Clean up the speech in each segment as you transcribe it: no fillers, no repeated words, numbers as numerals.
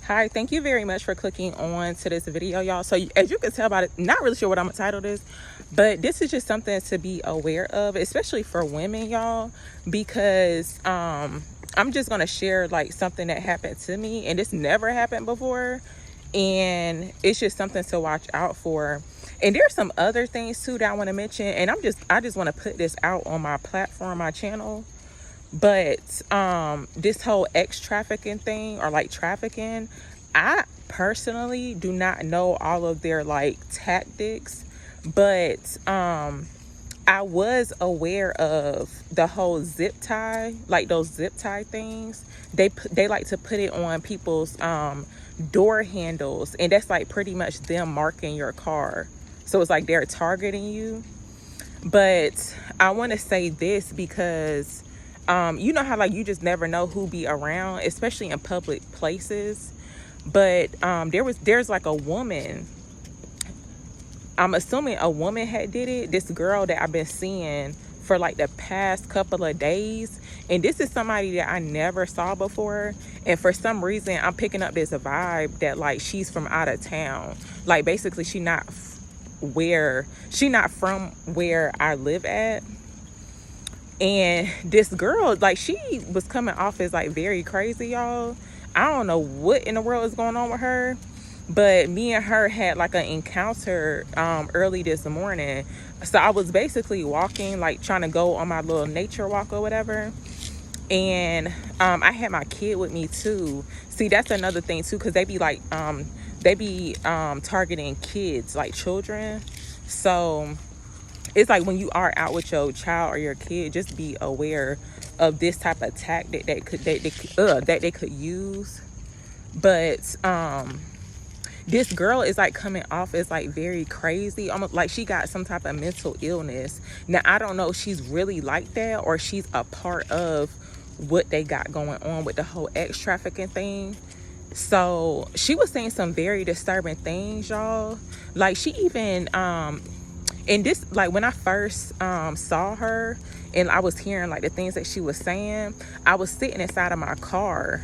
Hi, thank you very much for clicking on to this video, y'all. So as you can tell by it, not really sure what I'm gonna title this, but this is just something to be aware of, especially for women, y'all, because I'm just gonna share like something that happened to me, and this never happened before, and it's just something to watch out for. And there's some other things too that I want to mention, and I just want to put this out on my platform, my channel. But this whole trafficking thing, or like trafficking, I personally do not know all of their like tactics, but I was aware of the whole zip tie, like those zip tie things. They like to put it on people's door handles, and that's like pretty much them marking your car. So it's like they're targeting you. But I want to say this because you know how like you just never know who be around, especially in public places. But there's like a woman, I'm assuming a woman had did it, this girl that I've been seeing for like the past couple of days. And this is somebody that I never saw before, and for some reason I'm picking up this vibe that like she's from out of town. Like basically she not from where I live at. And this girl, like, she was coming off as like very crazy, y'all. I don't know what in the world is going on with her, but me and her had like an encounter early this morning. So I was basically walking, like trying to go on my little nature walk or whatever, and I had my kid with me too. See, that's another thing too, because they be like targeting kids, like children. So it's like when you are out with your child or your kid, just be aware of this type of tactic that they could use. But this girl is like coming off as like very crazy, almost like she got some type of mental illness. Now I don't know if she's really like that or she's a part of what they got going on with the whole trafficking thing. So she was saying some very disturbing things, y'all. Like she even and this, like when I first saw her and I was hearing like the things that she was saying, I was sitting inside of my car,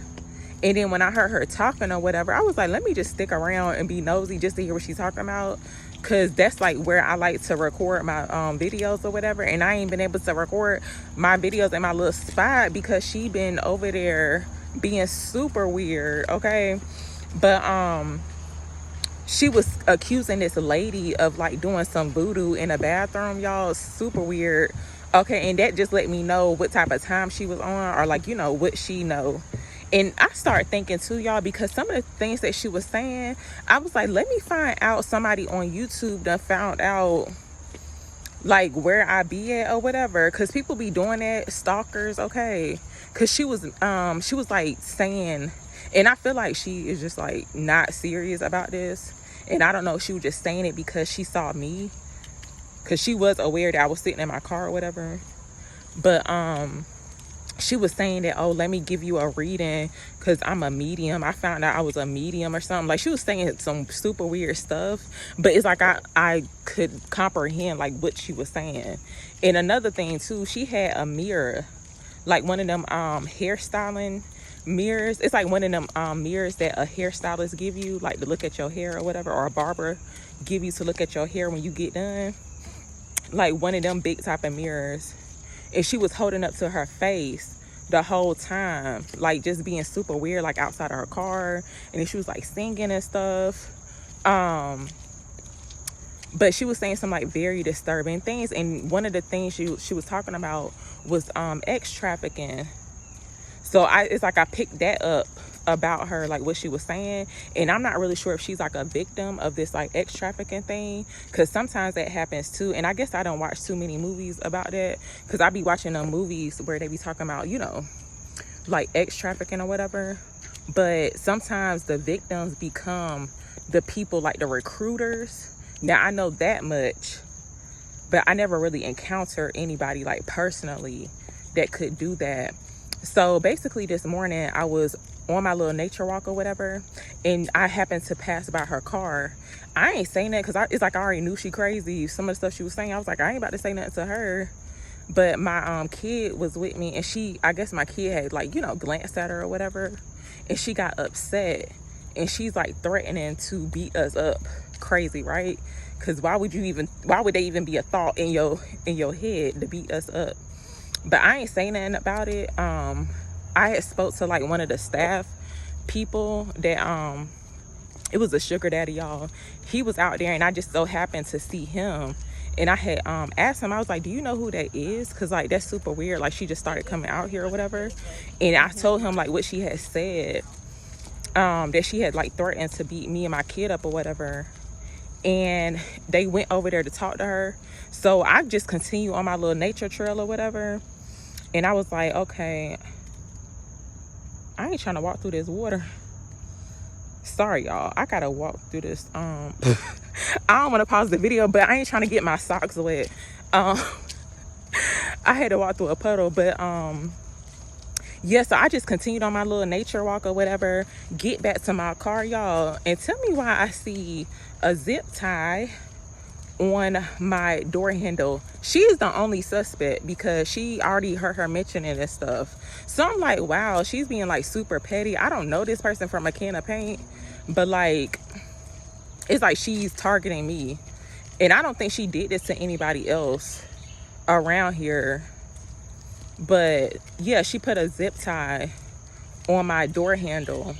and then when I heard her talking or whatever, I was like, let me just stick around and be nosy just to hear what she's talking about, because that's like where I like to record my videos or whatever. And I ain't been able to record my videos in my little spot because she been over there being super weird, okay? But she was accusing this lady of like doing some voodoo in a bathroom, y'all. Super weird. Okay, and that just let me know what type of time she was on, or like, you know, what she know. And I started thinking too, y'all, because some of the things that she was saying, I was like, let me find out somebody on YouTube that found out like where I be at or whatever, because people be doing that, stalkers, okay? Because she was like saying, and I feel like she is just like not serious about this. And I don't know if she was just saying it because she saw me, because she was aware that I was sitting in my car or whatever. But she was saying that, oh, let me give you a reading because I'm a medium. I found out I was a medium or something. Like she was saying some super weird stuff, but it's like I could comprehend like what she was saying. And another thing too, she had a mirror, like one of them hairstyling mirrors. It's like one of them mirrors that a hairstylist give you, like to look at your hair or whatever, or a barber give you to look at your hair when you get done. Like one of them big type of mirrors. And she was holding up to her face the whole time, like just being super weird, like outside of her car. And then she was like singing and stuff. But she was saying some like very disturbing things. And one of the things she was talking about was trafficking. So it's like I picked that up about her, like what she was saying. And I'm not really sure if she's like a victim of this like trafficking thing, because sometimes that happens too. And I guess I don't watch too many movies about that, because I be watching them movies where they be talking about, you know, like trafficking or whatever. But sometimes the victims become the people, like the recruiters. Now I know that much, but I never really encountered anybody like personally that could do that. So basically this morning I was on my little nature walk or whatever, and I happened to pass by her car. I ain't saying that because it's like I already knew she crazy. Some of the stuff she was saying, I was like, I ain't about to say nothing to her. But my kid was with me, and I guess my kid had like, you know, glanced at her or whatever, and she got upset. and she's like threatening to beat us up crazy, right? Because why would they even be a thought in your head to beat us up? But I ain't saying nothing about it. I had spoke to like one of the staff people that it was a sugar daddy, y'all. He was out there, and I just so happened to see him, and I had asked him, I was like, do you know who that is? Because like that's super weird, like she just started coming out here or whatever. And I told him like what she had said, that she had like threatened to beat me and my kid up or whatever. And they went over there to talk to her. So I just continued on my little nature trail or whatever. And I was like, okay, I ain't trying to walk through this water. Sorry, y'all. I gotta walk through this. I don't want to pause the video, but I ain't trying to get my socks wet. I had to walk through a puddle, but yeah, so I just continued on my little nature walk or whatever. Get back to my car, y'all, and tell me why I see a zip tie on my door handle. She's the only suspect because she already heard her mentioning this stuff. So I'm like, wow, she's being like super petty. I don't know this person from a can of paint, but like, it's like she's targeting me. And I don't think she did this to anybody else around here. But yeah, she put a zip tie on my door handle.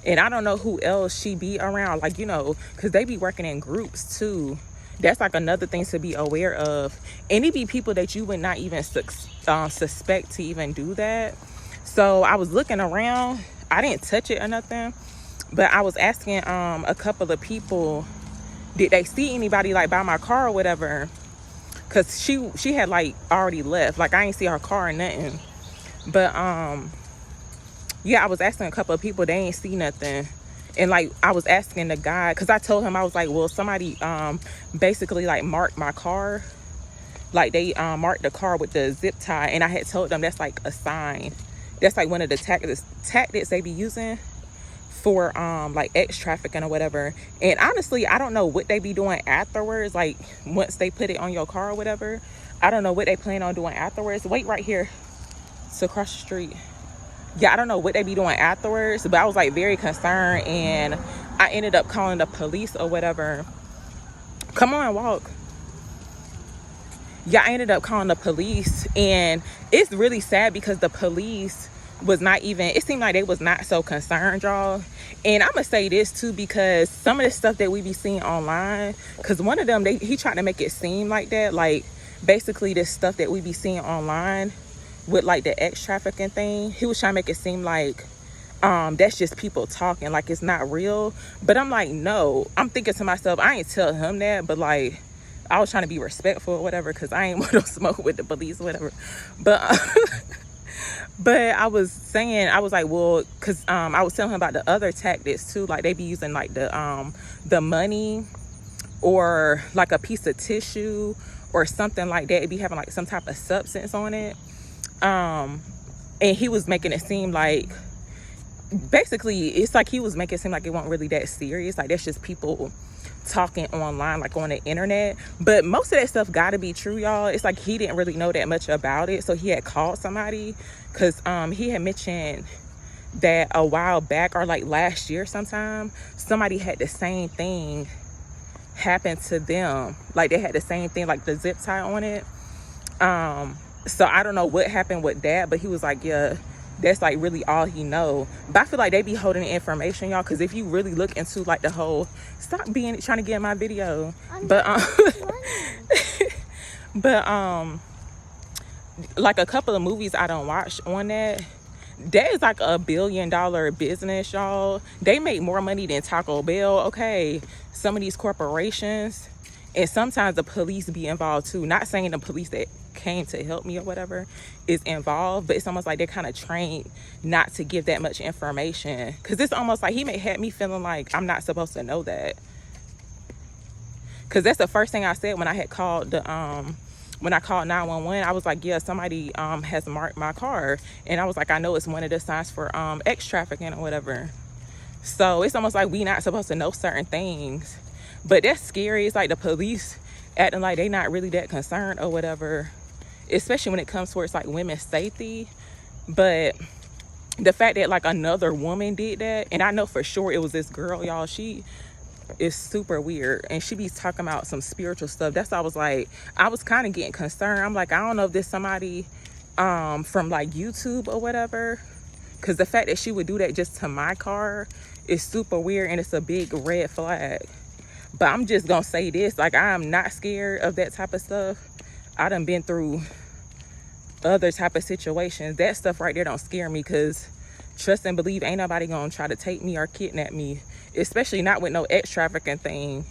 And I don't know who else she be around, like, you know, because they be working in groups too. That's like another thing to be aware of. And it be people that you would not even suspect to even do that. So I was looking around. I didn't touch it or nothing, but I was asking a couple of people, did they see anybody like by my car or whatever? Because she had like already left. Like I ain't see her car or nothing. But yeah, I was asking a couple of people, they ain't see nothing. And like I was asking the guy, because I told him, I was like, well, somebody basically like marked my car. Like they marked the car with the zip tie. And I had told them that's like a sign. That's like one of the tactics they be using for like X trafficking or whatever. And honestly, I don't know what they be doing afterwards. Like once they put it on your car or whatever, I don't know what they plan on doing afterwards. Wait right here to cross the street. Yeah, I don't know what they be doing afterwards, but I was like very concerned, and I ended up calling the police or whatever. Come on, walk. Yeah, I ended up calling the police, and it's really sad because the police was not even, it seemed like they was not so concerned, y'all. And I'm gonna say this too, because some of the stuff that we be seeing online, because one of them, he tried to make it seem like that, like basically this stuff that we be seeing online with like the X trafficking thing, he was trying to make it seem like that's just people talking, like it's not real. But I'm like, no. I'm thinking to myself, I ain't tell him that, but like I was trying to be respectful or whatever, because I ain't want to smoke with the police or whatever. But but I was saying, I was like, well, because I was telling him about the other tactics too, like they be using like the money or like a piece of tissue or something like that. It be having like some type of substance on it. And he was making it seem like, basically it's like he was making it seem like it wasn't really that serious, like that's just people talking online, like on the internet. But most of that stuff gotta be true, y'all. It's like he didn't really know that much about it, so he had called somebody, because he had mentioned that a while back, or like last year sometime, somebody had the same thing happen to them. Like they had the same thing, like the zip tie on it. So I don't know what happened with that, but he was like, yeah, that's like really all he know. But I feel like they be holding the information, y'all, because if you really look into like the whole, stop trying to get in my video. But but like a couple of movies I don't watch on that is like $1 billion business, y'all. They make more money than Taco Bell. Okay, some of these corporations, and sometimes the police be involved too. Not saying the police that came to help me or whatever is involved, but it's almost like they're kind of trained not to give that much information, because it's almost like he may have me feeling like I'm not supposed to know that. Because that's the first thing I said when I had called when I called 911. I was like, yeah, somebody has marked my car, and I was like, I know it's one of the signs for X trafficking or whatever. So it's almost like we not supposed to know certain things. But that's scary. It's like the police acting like they not really that concerned or whatever, especially when it comes towards like women's safety. But the fact that like another woman did that, and I know for sure it was this girl, y'all. She is super weird, and she be talking about some spiritual stuff. That's why I was like, I was kind of getting concerned. I'm like, I don't know if this somebody from like YouTube or whatever, because the fact that she would do that just to my car is super weird, and it's a big red flag. But I'm just gonna say this, like, I am not scared of that type of stuff. I done been through other type of situations. That stuff right there don't scare me, because trust and believe ain't nobody gonna try to take me or kidnap me, especially not with no ex trafficking thing.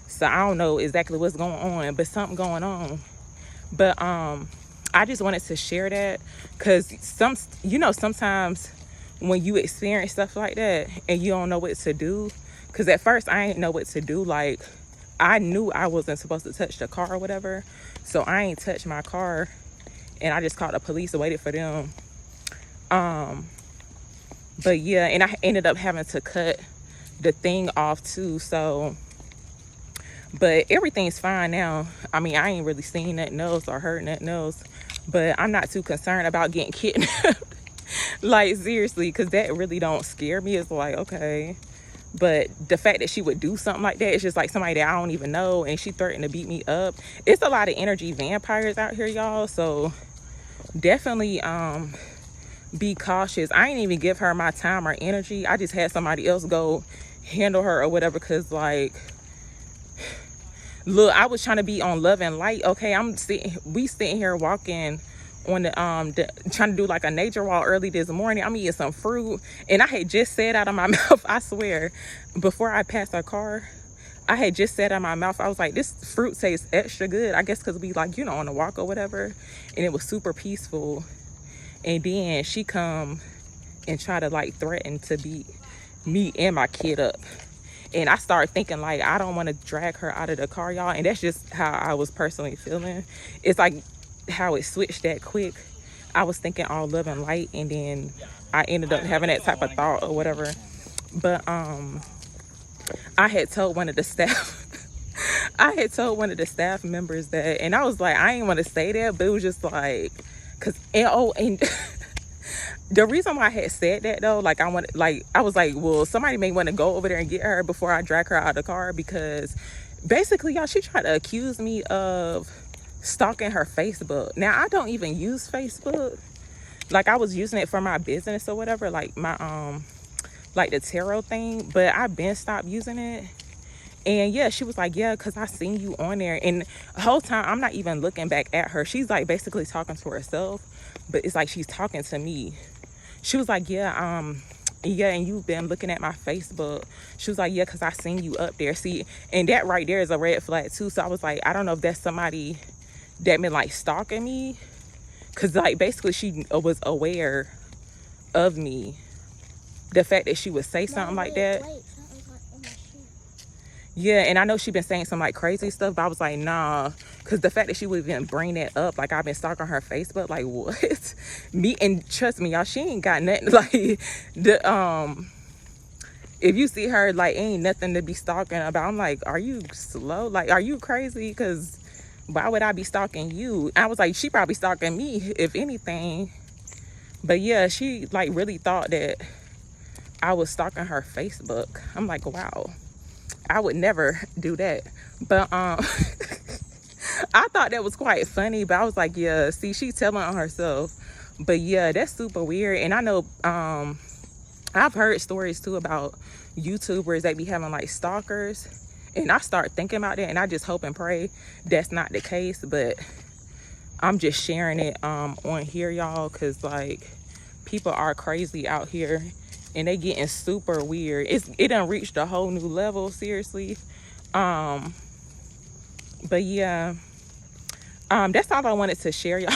So I don't know exactly what's going on, but something going on. But I just wanted to share that, because sometimes when you experience stuff like that and you don't know what to do, because at first I didn't know what to do. Like, I knew I wasn't supposed to touch the car or whatever, so I ain't touched my car, and I just called the police and waited for them. But yeah, and I ended up having to cut the thing off too. So, but everything's fine now. I mean, I ain't really seen nothing else or heard nothing else, but I'm not too concerned about getting kidnapped. Like, seriously, because that really don't scare me. It's like, okay. But the fact that she would do something like that, it's just like somebody that I don't even know, and she threatened to beat me up. It's a lot of energy vampires out here, y'all. So definitely be cautious. I ain't even give her my time or energy. I just had somebody else go handle her or whatever, because like, look, I was trying to be on Love and Light. Okay, we sitting here walking on the trying to do like a nature walk early this morning. I'm eating some fruit, and I had just said out of my mouth, I swear, before I passed her car, I had just said out of my mouth, I was like, this fruit tastes extra good. I guess because we like, on a walk or whatever, and it was super peaceful. And then she come and try to like threaten to beat me and my kid up. And I started thinking, like, I don't want to drag her out of the car, y'all. And that's just how I was personally feeling. It's like how it switched that quick. I was thinking all Love and Light, and then I ended up having that type of thought or whatever. But I had told one of the staff I had told one of the staff members that, and I was like, I didn't want to say that, but it was just like, and the reason why I had said that though, like, I was like, well, somebody may want to go over there and get her before I drag her out of the car, because basically, y'all, she tried to accuse me of stalking her Facebook. Now, I don't even use Facebook. Like, I was using it for my business or whatever, like my like the tarot thing, but I've been stopped using it. And yeah, she was like, yeah, because I seen you on there. And the whole time, I'm not even looking back at her. She's like basically talking to herself, but it's like she's talking to me. She was like, yeah, and you've been looking at my Facebook. She was like, yeah, because I seen you up there. See, and that right there is a red flag too. So I was like, I don't know if that's somebody that been like stalking me, because like basically she was aware of me. The fact that she would say something like that. Yeah, and I know she been saying some like crazy stuff, but I was like, nah, because the fact that she would even bring that up, like, I've been stalking her Facebook, like, what? Me, and trust me, y'all, she ain't got nothing. Like, if you see her, like, ain't nothing to be stalking about. I'm like, are you slow? Like, are you crazy? Because why would I be stalking you? I was like, she probably stalking me, if anything. But yeah, she like really thought that I was stalking her Facebook. I'm like, wow. I would never do that. But I thought that was quite funny, but I was like, yeah, see, she's telling on herself. But yeah, that's super weird. And I know I've heard stories too about YouTubers that be having like stalkers, and I start thinking about that, and I just hope and pray that's not the case. But I'm just sharing it on here, y'all, because like, people are crazy out here, and they getting super weird. It done reached a whole new level, seriously. But yeah, that's all I wanted to share, y'all.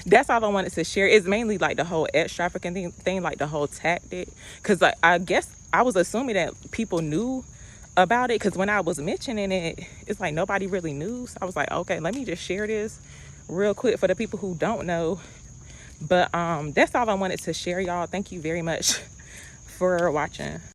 That's all I wanted to share. It's mainly like the whole ex trafficking thing, like the whole tactic, because like, I guess I was assuming that people knew about it, because when I was mentioning it, it's like nobody really knew. So I was like, okay, let me just share this real quick for the people who don't know. But that's all I wanted to share, y'all. Thank you very much for watching.